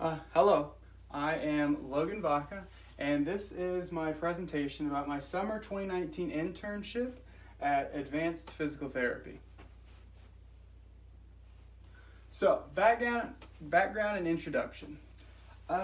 Hello, I am Logan Vaca, and this is my presentation about my summer 2019 internship at Advanced Physical Therapy. So, background and introduction.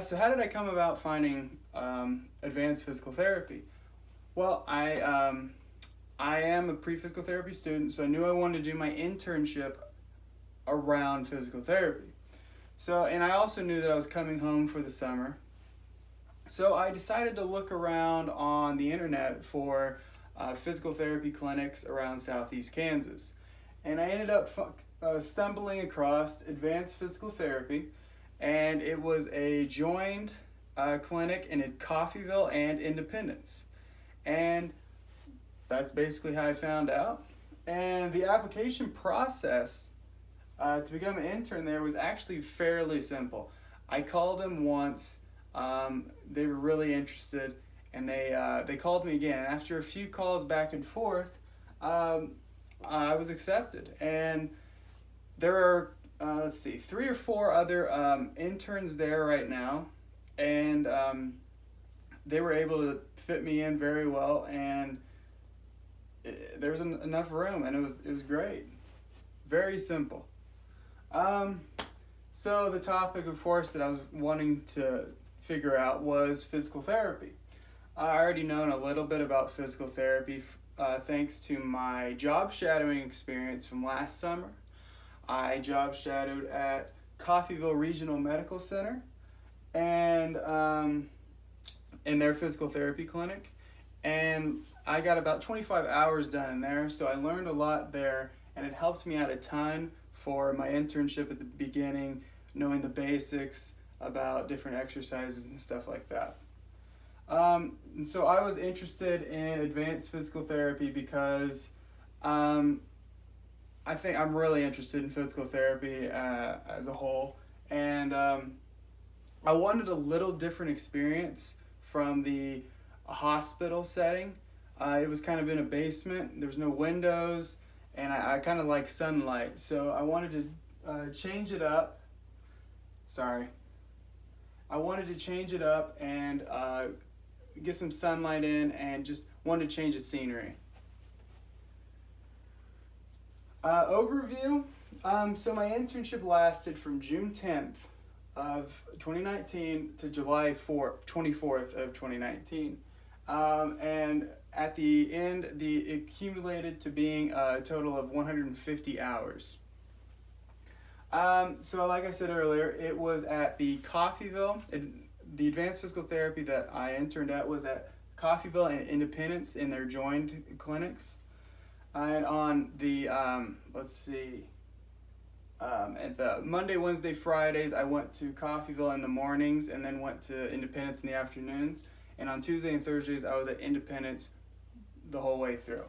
So how did I come about finding Advanced Physical Therapy? Well, I am a pre-physical therapy student, so I knew I wanted to do my internship around physical therapy. So, and I also knew that I was coming home for the summer. So I decided to look around on the internet for physical therapy clinics around southeast Kansas. And I ended up stumbling across Advanced Physical Therapy, and it was a joined clinic in Coffeyville and Independence. And that's basically how I found out. And the application process to become an intern there was actually fairly simple. I called them once. They were really interested, and they called me again. And after a few calls back and forth, I was accepted. And there are three or four other interns there right now, and they were able to fit me in very well. And there was enough room, and it was great. Very simple. So the topic, of course, that I was wanting to figure out was physical therapy. I already known a little bit about physical therapy thanks to my job shadowing experience from last summer. I job shadowed at Coffeyville Regional Medical Center and in their physical therapy clinic. And I got about 25 hours done in there, so I learned a lot there, and it helped me out a ton for my internship at the beginning, knowing the basics about different exercises and stuff like that. And so I was interested in advanced physical therapy because I think I'm really interested in physical therapy as a whole. And I wanted a little different experience from the hospital setting. It was kind of in a basement, there was no windows, and I kind of like sunlight, so I wanted to change it up. I wanted to change it up and get some sunlight in, and just wanted to change the scenery. Overview. So my internship lasted from June 10th of 2019 to July 24th of 2019. And at the end, it accumulated to being a total of 150 hours. So like I said earlier, it was at the Coffeyville. The advanced physical therapy that I interned at was at Coffeyville and Independence in their joined clinics. And on the, at the Monday, Wednesday, Fridays, I went to Coffeyville in the mornings and then went to Independence in the afternoons. And on Tuesday and Thursdays, I was at Independence the whole way through.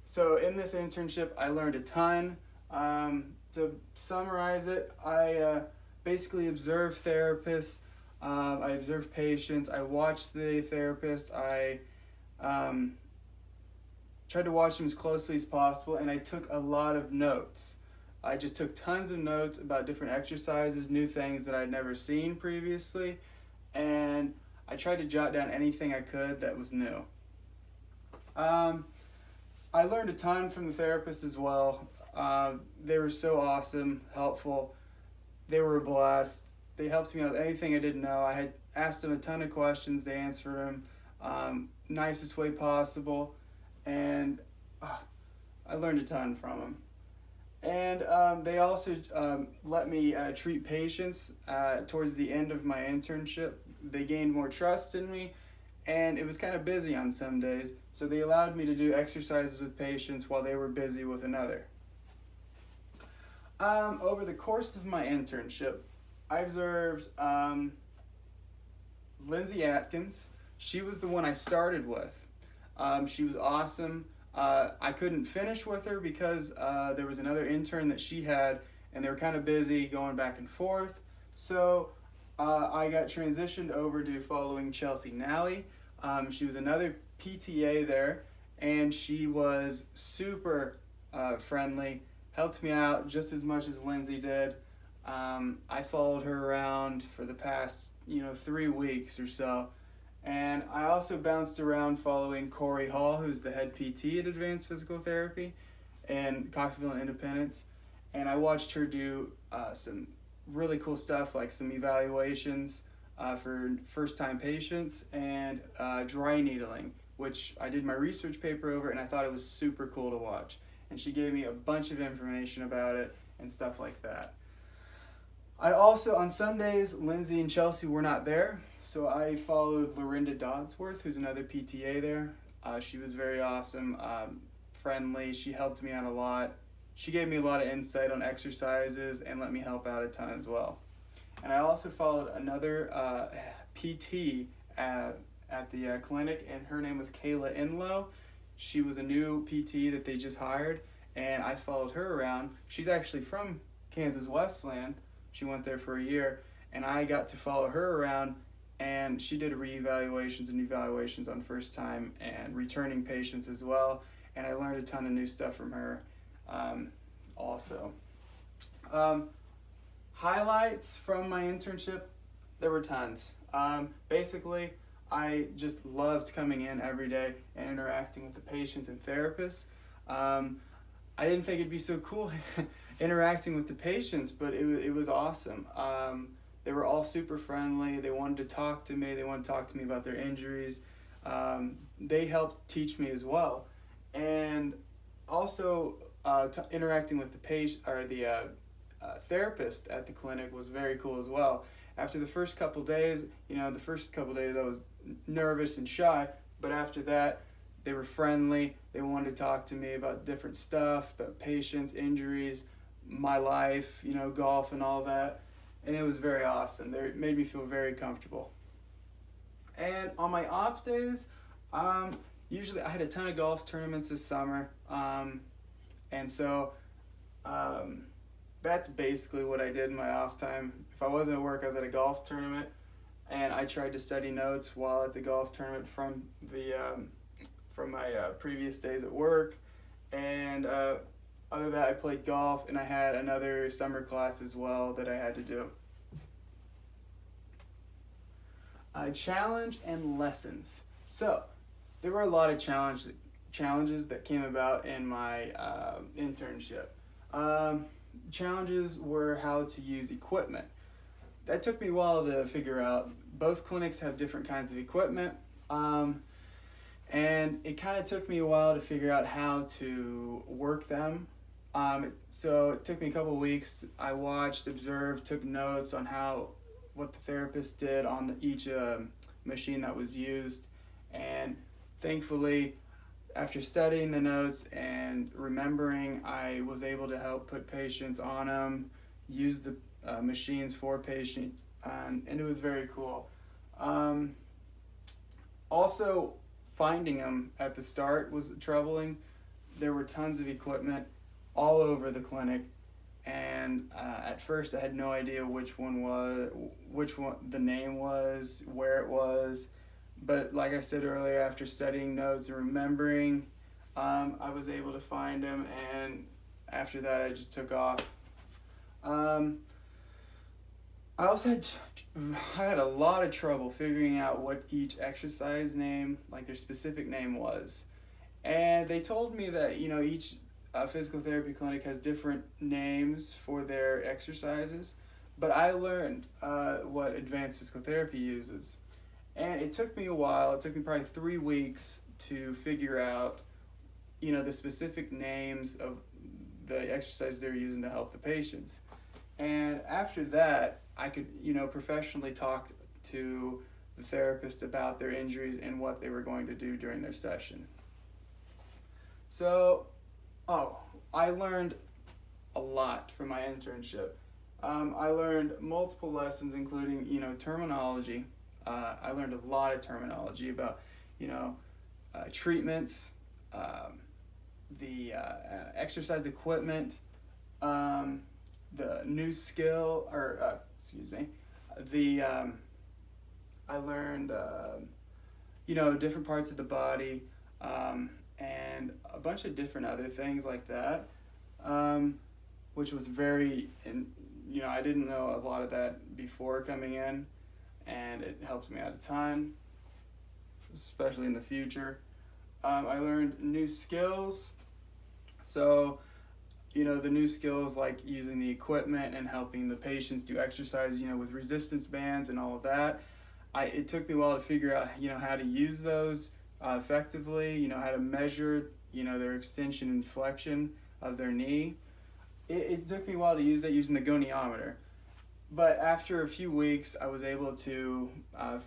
So in this internship, I learned a ton. To summarize it, I basically observed therapists, I observed patients, I watched the therapist, I tried to watch them as closely as possible, and I took a lot of notes. I just took tons of notes about different exercises, new things that I'd never seen previously, and I tried to jot down anything I could that was new. I learned a ton from the therapist as well. They were so awesome, helpful. They were a blast. They helped me out with anything I didn't know. I had asked them a ton of questions. They answered them nicest way possible, and I learned a ton from them. And they also let me treat patients towards the end of my internship. They gained more trust in me, and it was kind of busy on some days, so they allowed me to do exercises with patients while they were busy with another. Over the course of my internship, I observed Lindsay Atkins. She was the one I started with. She was awesome. I couldn't finish with her because there was another intern that she had, and they were kind of busy going back and forth. So I got transitioned over to following Chelsea Nally. She was another PTA there, and she was super friendly, helped me out just as much as Lindsay did. I followed her around for the past 3 weeks or so, and I also bounced around following Corey Hall, who's the head PT at Advanced Physical Therapy and Coffeyville and Independence, and I watched her do some really cool stuff like some evaluations for first-time patients and dry needling, which I did my research paper over, and I thought it was super cool to watch. And she gave me a bunch of information about it and stuff like that. I also, on some days, Lindsay and Chelsea were not there, so I followed Lorinda Dodsworth, who's another PTA there. She was very awesome, friendly. She helped me out a lot. She gave me a lot of insight on exercises and let me help out a ton as well. And I also followed another PT at the clinic, and her name was Kayla Inlow. She was a new PT that they just hired, and I followed her around. She's actually from Kansas Westland. She went there for a year, and I got to follow her around, and she did reevaluations and evaluations on first time and returning patients as well, and I learned a ton of new stuff from her also. Highlights from my internship, there were tons. Basically, I just loved coming in every day and interacting with the patients and therapists. I didn't think it'd be so cool interacting with the patients, but it was awesome. They were all super friendly. They wanted to talk to me. They wanted to talk to me about their injuries. They helped teach me as well. And also interacting with the patient or the therapist at the clinic was very cool as well. After the first couple days, I was nervous and shy, but after that, they were friendly. They wanted to talk to me about different stuff, about patients, injuries, my life, golf and all that. And it was very awesome. It made me feel very comfortable. And on my off days, usually I had a ton of golf tournaments this summer. And so that's basically what I did in my off time. If I wasn't at work, I was at a golf tournament, and I tried to study notes while at the golf tournament from my previous days at work. And other than that, I played golf, and I had another summer class as well that I had to do. Challenge and lessons. So there were a lot of challenges that came about in my internship. Challenges were how to use equipment. That took me a while to figure out. Both clinics have different kinds of equipment, and it kind of took me a while to figure out how to work them. So it took me a couple weeks. I watched, observed, took notes on what the therapist did on each machine that was used, and thankfully, after studying the notes and remembering, I was able to help put patients on them, use the machines for patients, and it was very cool. Also, finding them at the start was troubling. There were tons of equipment all over the clinic, and at first I had no idea which one the name was, where it was. But like I said earlier, after studying notes and remembering, I was able to find them, and after that I just took off. I had a lot of trouble figuring out what each exercise name, like their specific name was. And they told me that, each physical therapy clinic has different names for their exercises, but I learned what Advanced Physical Therapy uses. And it took me a while. It took me probably 3 weeks to figure out, the specific names of the exercises they're using to help the patients. And after that, I could, professionally talk to the therapist about their injuries and what they were going to do during their session. So, I learned a lot from my internship. I learned multiple lessons, including, terminology. I learned a lot of terminology about, treatments, the exercise equipment, the new skill, I learned, different parts of the body, and a bunch of different other things like that, which was very I didn't know a lot of that before coming in, and it helped me out a ton, especially in the future. I learned new skills. So, the new skills like using the equipment and helping the patients do exercise, with resistance bands and all of that. It took me a while to figure out, how to use those effectively, how to measure, their extension and flexion of their knee. It took me a while to use that using the goniometer. But after a few weeks, I was able to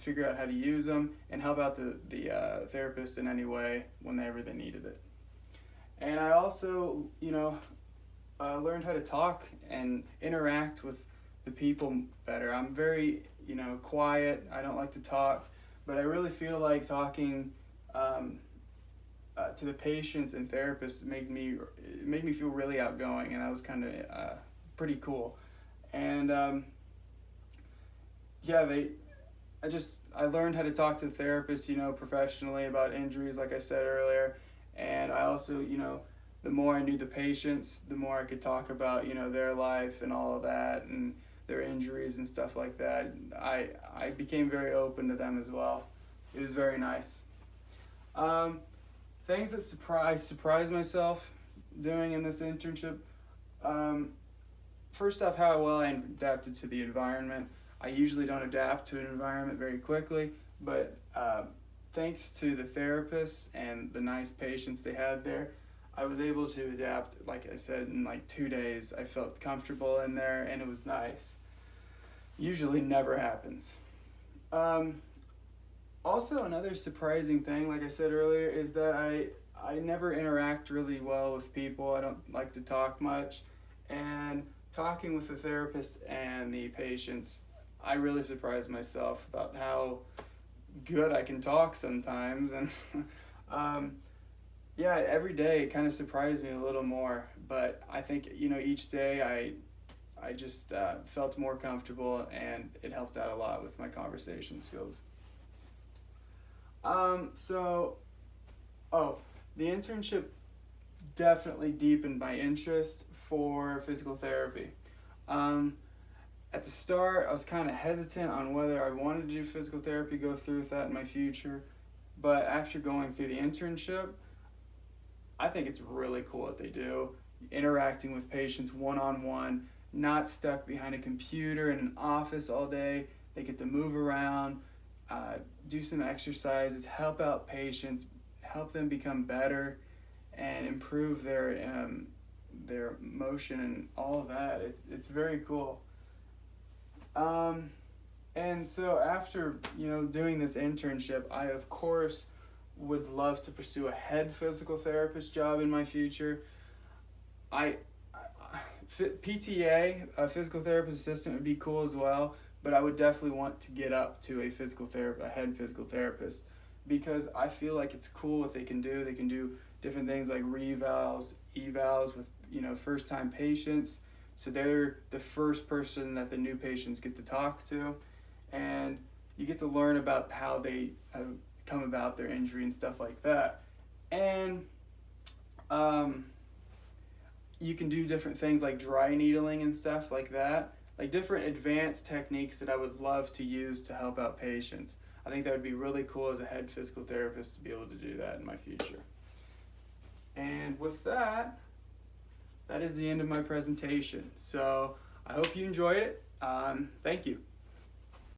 figure out how to use them and help out the therapist in any way whenever they needed it. And I also, learned how to talk and interact with the people better. I'm very, quiet. I don't like to talk, but I really feel like talking to the patients and therapists made me feel really outgoing, and that was kind of pretty cool. And I learned how to talk to the therapist, professionally about injuries, like I said earlier. And I also, the more I knew the patients, the more I could talk about, their life and all of that and their injuries and stuff like that. I became very open to them as well. It was very nice. Things that I surprised myself doing in this internship. First off, how well I adapted to the environment. I usually don't adapt to an environment very quickly, but thanks to the therapists and the nice patients they had there, I was able to adapt, like I said, in like 2 days. I felt comfortable in there, and it was nice. Usually never happens. Also, another surprising thing, like I said earlier, is that I never interact really well with people. I don't like to talk much. And talking with the therapist and the patients, I really surprised myself about how good I can talk sometimes. And every day it kind of surprised me a little more. But I think, each day I just felt more comfortable, and it helped out a lot with my conversation skills. The internship definitely deepened my interest for physical therapy. At the start, I was kind of hesitant on whether I wanted to do physical therapy, go through with that in my future. But after going through the internship, I think it's really cool what they do. Interacting with patients one-on-one, not stuck behind a computer in an office all day. They get to move around, do some exercises, help out patients, help them become better, and improve their motion and all of that. It's very cool. And so after doing this internship, I of course would love to pursue a head physical therapist job in my future. PTA, a physical therapist assistant, would be cool as well, but I would definitely want to get up to a head physical therapist, because I feel like it's cool what they can do. They can do different things like revals, evals with first time patients. So they're the first person that the new patients get to talk to, and you get to learn about how they have come about their injury and stuff like that. And you can do different things like dry needling and stuff like that, like different advanced techniques that I would love to use to help out patients. I think that would be really cool as a head physical therapist to be able to do that in my future. And with that is the end of my presentation. So I hope you enjoyed it. Thank you.